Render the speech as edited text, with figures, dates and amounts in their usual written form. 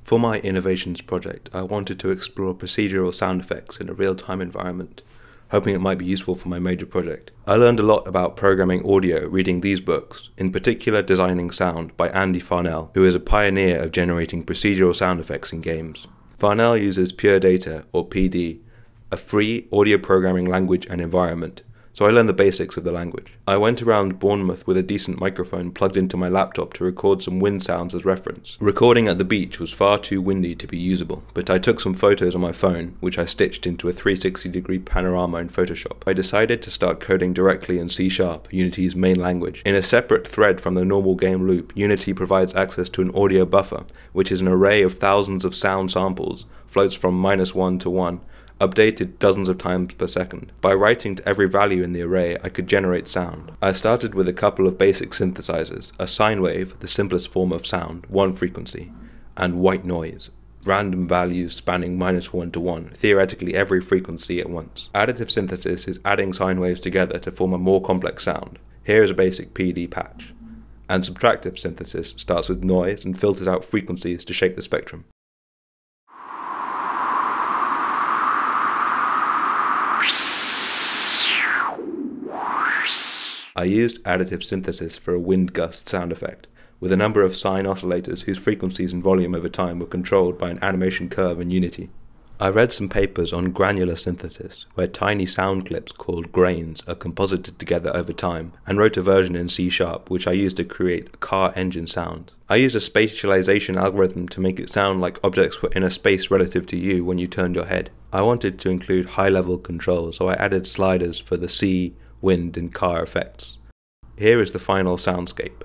For my innovations project, I wanted to explore procedural sound effects in a real-time environment, hoping it might be useful for my major project. I learned a lot about programming audio reading these books, in particular Designing Sound by Andy Farnell, who is a pioneer of generating procedural sound effects in games. Farnell uses Pure Data, or PD, a free audio programming language and environment, so I learned the basics of the language. I went around Bournemouth with a decent microphone plugged into my laptop to record some wind sounds as reference. Recording at the beach was far too windy to be usable, but I took some photos on my phone, which I stitched into a 360-degree panorama in Photoshop. I decided to start coding directly in C#, Unity's main language. In a separate thread from the normal game loop, Unity provides access to an audio buffer, which is an array of thousands of sound samples, floats from -1 to 1, updated dozens of times per second. By writing to every value in the array, I could generate sound. I started with a couple of basic synthesizers, a sine wave, the simplest form of sound, one frequency, and white noise, random values spanning -1 to 1, theoretically every frequency at once. Additive synthesis is adding sine waves together to form a more complex sound. Here is a basic PD patch. And subtractive synthesis starts with noise and filters out frequencies to shape the spectrum. I used additive synthesis for a wind gust sound effect, with a number of sine oscillators whose frequencies and volume over time were controlled by an animation curve in Unity. I read some papers on granular synthesis, where tiny sound clips called grains are composited together over time, and wrote a version in C# which I used to create car engine sounds. I used a spatialization algorithm to make it sound like objects were in a space relative to you when you turned your head. I wanted to include high-level control, so I added sliders for the sea, wind and car effects. Here is the final soundscape.